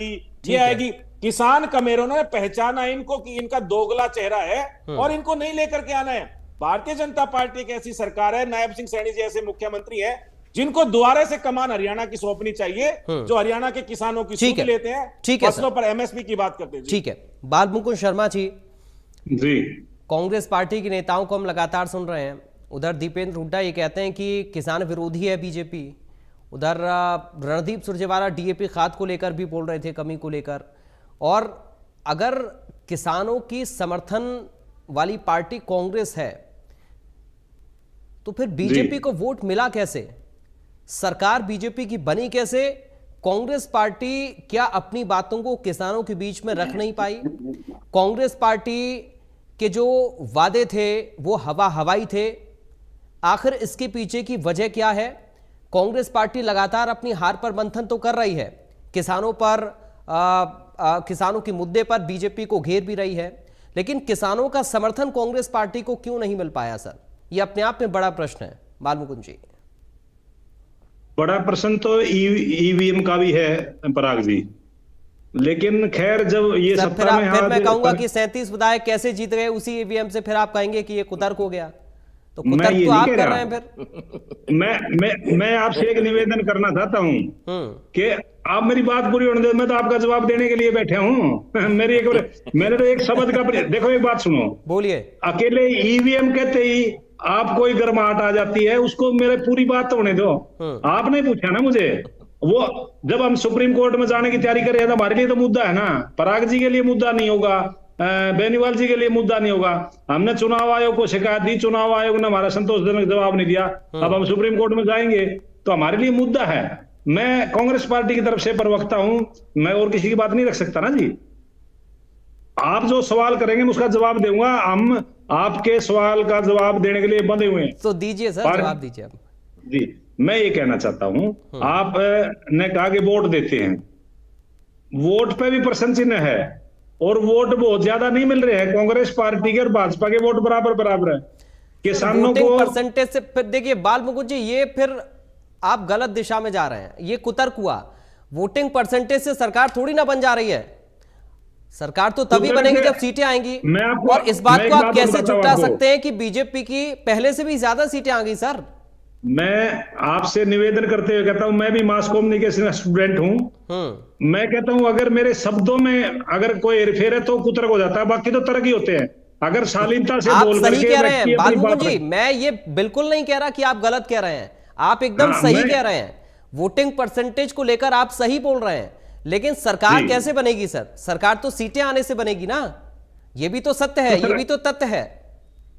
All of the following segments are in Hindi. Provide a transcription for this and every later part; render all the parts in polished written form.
ये आएगी। किसान कमेरों ने पहचाना इनको कि इनका दोगला चेहरा है और इनको नहीं लेकर के आना है। भारतीय जनता पार्टी की ऐसी सरकार है, नायब सिंह सैनी जी ऐसे मुख्यमंत्री है जिनको दोबारा से कमान हरियाणा की सौंपनी चाहिए, जो हरियाणा के किसानों की सुध लेते हैं, ठीक है, फसलों पर एमएसपी की बात करते हैं। ठीक है, बाल मुकुंद शर्मा जी, कांग्रेस पार्टी के नेताओं को हम लगातार सुन रहे हैं। उधर दीपेंद्र हुड्डा ये कहते हैं कि किसान विरोधी है बीजेपी। उधर रणदीप सुरजेवाला डीएपी खाद को लेकर भी बोल रहे थे, कमी को लेकर। और अगर किसानों की समर्थन वाली पार्टी कांग्रेस है तो फिर बीजेपी को वोट मिला कैसे? सरकार बीजेपी की बनी कैसे? कांग्रेस पार्टी क्या अपनी बातों को किसानों के बीच में रख नहीं पाई? कांग्रेस पार्टी के जो वादे थे वो हवाई थे। आखिर इसके पीछे की वजह क्या है? कांग्रेस पार्टी लगातार अपनी हार पर मंथन तो कर रही है, किसानों पर किसानों के मुद्दे पर बीजेपी को घेर भी रही है, लेकिन किसानों का समर्थन कांग्रेस पार्टी को क्यों नहीं मिल पाया सर? यह अपने आप में बड़ा प्रश्न है बाल मुकुंद जी। बड़ा प्रश्न तो ईवीएम का भी है पराग जी, लेकिन खैर जब ये सत्ता में फिर मैं कहूंगा कि 37 विधायक कैसे जीत गए उसी ईवीएम से, फिर आप कहेंगे कि ये कुतर्क हो गया। तो कुतर्क तो आप कर रहे हैं। फिर मैं आपसे एक निवेदन करना चाहता हूं कि आप मेरी बात पूरी होने दो, मैं तो आपका जवाब देने के लिए बैठे हूं। मैंने तो एक शब्द का देखो, एक बात सुनो, बोलिए। अकेले ईवीएम कहते ही आप कोई गर्माहट आ जाती है, उसको मेरे पूरी बात तो होने दो। आपने पूछा ना मुझे, वो जब हम सुप्रीम कोर्ट में जाने की तैयारी कर रहे हैं तो हमारे लिए तो मुद्दा है ना, पराग जी के लिए मुद्दा नहीं होगा, बेनीवाल जी के लिए मुद्दा नहीं होगा। हमने चुनाव आयोग को शिकायत दी, चुनाव आयोग ने हमारा संतोषजनक जवाब नहीं दिया, अब हम सुप्रीम कोर्ट में जाएंगे तो हमारे लिए मुद्दा है। मैं कांग्रेस पार्टी की तरफ से प्रवक्ता हूं, मैं और किसी की बात नहीं रख सकता ना जी। आप जो सवाल करेंगे मैं उसका जवाब दूंगा, हम आपके सवाल का जवाब देने के लिए बंधे हुए हैं। तो दीजिए सर, जवाब दीजिए आप। जी, मैं ये कहना चाहता हूं, आप ने कहा कि वोट देते हैं, वोट पे भी प्रश्न चिन्ह है और वोट बहुत ज्यादा नहीं मिल रहे हैं। कांग्रेस पार्टी के और भाजपा के वोट बराबर है। किसानों को परसेंटेज से फिर देखिए बाल मुकुंद जी, ये फिर आप गलत दिशा में जा रहे हैं, ये कुतर्क हुआ। वोटिंग परसेंटेज से सरकार थोड़ी ना बन जा रही है। सरकार तो तभी बनेगी जब सीटें आएंगी। और इस बात को आप कैसे झुठला सकते हैं कि बीजेपी की पहले से भी ज्यादा सीटें आ गई सर? मैं आपसे निवेदन करते हुए कहता हूं, मैं भी मास कम्युनिकेशन स्टूडेंट हूं। मैं कहता हूं अगर मेरे शब्दों में अगर कोई हेरफेर है तो कुतर्क हो जाता है, बाकी तो तर्क ही होते हैं। अगर शालीनता से आप बोल सही कह रहे हैं बाल मुकुंद जी, मैं ये बिल्कुल नहीं कह रहा कि आप गलत कह रहे हैं, आप एकदम सही कह रहे हैं। वोटिंग परसेंटेज को लेकर आप सही बोल रहे हैं, लेकिन सरकार कैसे बनेगी सर? सरकार तो सीटें आने से बनेगी ना, ये भी तो सत्य है, ये भी तो तथ्य है।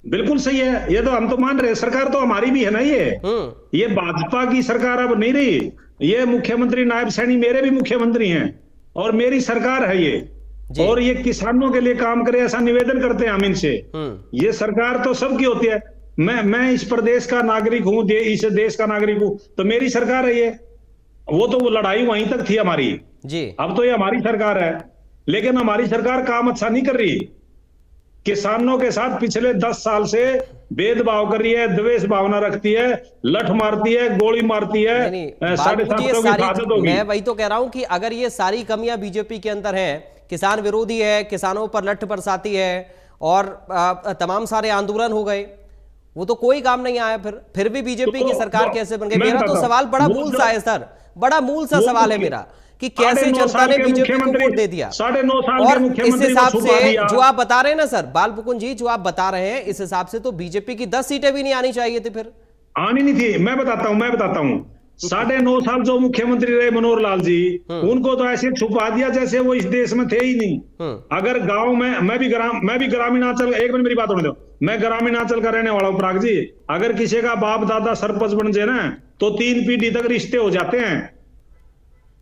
बिल्कुल सही है, ये तो हम तो मान रहे हैं। सरकार तो हमारी भी है ना, ये भाजपा की सरकार अब नहीं रही। ये मुख्यमंत्री नायब सैनी मेरे भी मुख्यमंत्री हैं और मेरी सरकार है ये, और ये किसानों के लिए काम करे ऐसा निवेदन करते हैं हम इनसे। ये सरकार तो सबकी होती है। मैं इस प्रदेश का नागरिक हूं, इस देश का नागरिक हूं, तो मेरी सरकार है ये। वो तो वो लड़ाई वहीं तक थी हमारी जी, अब तो ये हमारी सरकार है, लेकिन हमारी सरकार काम अच्छा नहीं कर रही। किसानों के साथ पिछले 10 साल से भेदभाव कर रही है, द्वेष भावना रखती है, लठ मारती है, गोली मारती है। 750 मैं वही तो कह रहा हूं कि अगर ये सारी कमियां बीजेपी के अंदर हैं, किसान विरोधी है, किसानों पर लठ बरसाती है और तमाम सारे आंदोलन हो गए, वो तो कोई काम नहीं आया। फिर भी बीजेपी की सरकार कैसे बन गई? मेरा तो सवाल बड़ा मूल सा है सर, बड़ा मूल सा सवाल है मेरा कि कैसे जनता ने बीजेपी को वोट दे दिया। 9.5 साल और इस हिसाब से जो आप बता रहे हैं ना सर बाल मुकुंद जी, जो आप बता रहे हैं इस हिसाब से तो बीजेपी की 10 सीटें भी नहीं आनी चाहिए थी। फिर आनी नहीं थी। मैं बताता हूं 9.5 साल जो मुख्यमंत्री रहे मनोहर लाल जी, उनको तो ऐसे छुपा दिया जैसे वो इस देश में थे ही नहीं। अगर गांव में मैं भी ग्रामीणांचल, एक मिनट मेरी बात होने दो, मैं ग्रामीणांचल का रहने वाला हूं पराग जी। अगर किसी का बाप दादा सरपंच बन जाए ना तो 3 पीढ़ी तक रिश्ते हो जाते हैं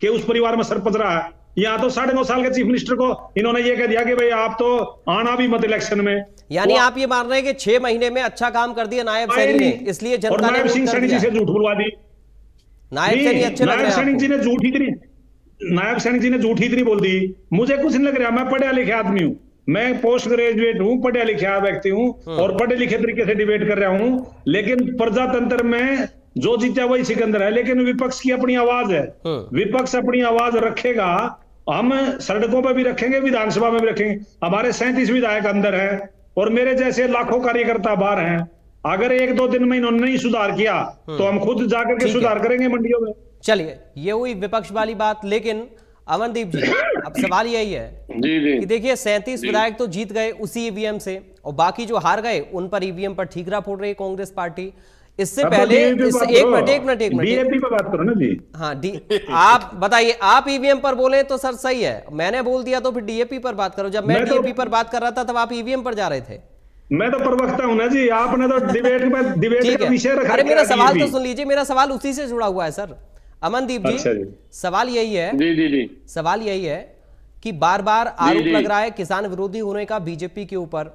कि उस परिवार में सरपंच रहा है। यहाँ तो 9.5 साल के चीफ मिनिस्टर को इन्होंने ये कह दिया कि भाई आप तो आना भी मत इलेक्शन में। यानी आप ये मान रहे हैं कि 6 महीने में अच्छा काम कर दिया नायब सैनी ने, इसलिए जनता ने नायब सिंह सैनी जी से झूठ बुलवा दी। नायब सैनी अच्छे लग रहे हैं। नायब सैनी जी ने झूठ इतनी बोल दी, मुझे कुछ नहीं लग रहा। मैं पढ़ा लिखे आदमी हूँ, मैं पोस्ट ग्रेजुएट हूँ, पढ़ा लिखा व्यक्ति हूँ और पढ़े लिखे तरीके से डिबेट कर रहा हूँ। लेकिन प्रजातंत्र में जो जीता वही सिकंदर है, लेकिन विपक्ष की अपनी आवाज है। विपक्ष अपनी आवाज रखेगा हम सड़कों पर भी रखेंगे, विधानसभा में भी रखेंगे। हमारे 37 विधायक अंदर है और मेरे जैसे लाखों कार्यकर्ता बाहर हैं। अगर 1-2 दिन में इन्होंने नहीं सुधार किया तो हम खुद जाकर के सुधार करेंगे मंडियों में। चलिए, ये हुई विपक्ष वाली बात। लेकिन अमनदीप जी, अब सवाल यही है कि देखिए 37 विधायक तो जीत गए उसी ईवीएम से, और बाकी जो हार गए उन पर ईवीएम पर ठीकरा फोड़ रही है कांग्रेस पार्टी। इससे पहले एक मिनट बीजेपी पर बात करो ना जी। हाँ, आप बताइए, आप ईवीएम पर बोले तो सर सही है, मैंने बोल दिया तो फिर डीएपी पर बात करो। जब मैं डीएपी पर बात कर रहा था तब आप ईवीएम पर जा रहे थे। मैं तो प्रवक्ता हूं ना जी, आपने तो डिबेट का विषय रखा। अरे मेरा सवाल तो सुन लीजिए, मेरा सवाल उसी से जुड़ा हुआ है सर। अमनदीप जी, अच्छा जी। सवाल यही है सवाल यही है कि बार बार आरोप लग रहा है किसान विरोधी होने का बीजेपी के ऊपर।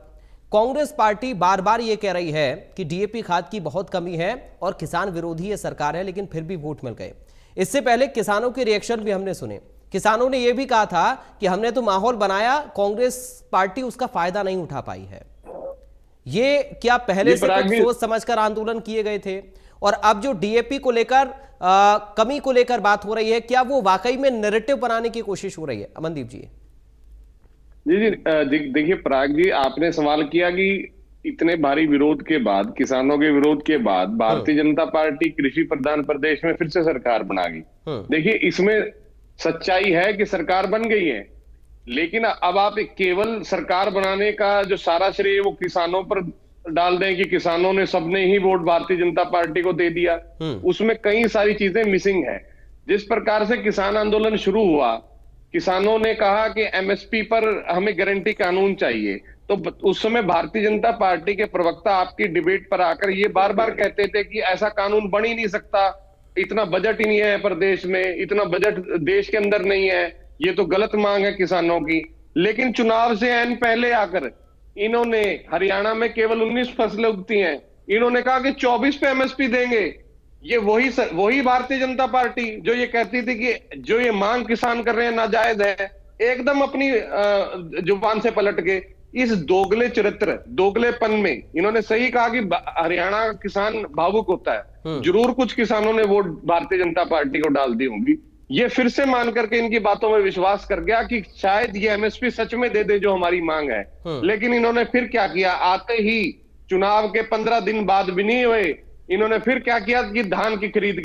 कांग्रेस पार्टी बार बार ये कह रही है कि डीएपी खाद की बहुत कमी है और किसान विरोधी ये सरकार है, लेकिन फिर भी वोट मिल गए। इससे पहले किसानों के रिएक्शन भी हमने सुने। किसानों ने यह भी कहा था कि हमने तो माहौल बनाया, कांग्रेस पार्टी उसका फायदा नहीं उठा पाई है। ये क्या पहले से कुछ सोच समझकर आंदोलन किए गए थे? और अब जो डीएपी को लेकर कमी को लेकर बात हो रही है, क्या वो वाकई में नैरेटिव बनाने की कोशिश हो रही है? अमनदीप जी। जी देखिए पराग जी, आपने सवाल किया कि इतने भारी विरोध के बाद, किसानों के विरोध के बाद भारतीय जनता पार्टी कृषि प्रधान प्रदेश में फिर से सरकार बना गई। देखिए इसमें सच्चाई है कि सरकार बन गई है, लेकिन अब आप केवल सरकार बनाने का जो सारा श्रेय वो किसानों पर डाल दें कि किसानों ने सबने ही वोट भारतीय जनता पार्टी को दे दिया, उसमें कई सारी चीजें मिसिंग है। जिस प्रकार से किसान आंदोलन शुरू हुआ, किसानों ने कहा कि एमएसपी पर हमें गारंटी कानून चाहिए, तो उस समय भारतीय जनता पार्टी के प्रवक्ता आपकी डिबेट पर आकर ये बार बार कहते थे कि ऐसा कानून बन ही नहीं सकता, इतना बजट ही नहीं है प्रदेश में, इतना बजट देश के अंदर नहीं है, ये तो गलत मांग है किसानों की। लेकिन चुनाव से ऐन पहले आकर इन्होंने, हरियाणा में केवल 19 फसलें उगती हैं, इन्होंने कहा कि 24 पे एमएसपी देंगे। ये वही भारतीय जनता पार्टी जो ये कहती थी कि जो ये मांग किसान कर रहे हैं नाजायज है, एकदम अपनी जुबान से पलट के इस दोगले चरित्र, दोगलेपन में इन्होंने सही कहा कि हरियाणा का किसान भावुक होता है। जरूर कुछ किसानों ने वोट भारतीय जनता पार्टी को डाल दी होंगी। ये फिर से मान करके इनकी बातों में विश्वास कर गया कि शायद ये एमएसपी सच में दे दे जो हमारी मांग है। लेकिन इन्होंने फिर क्या किया, आते ही चुनाव के 15 दिन बाद भी नहीं हुए, इन्होंने फिर क्या किया कि धान की खरीद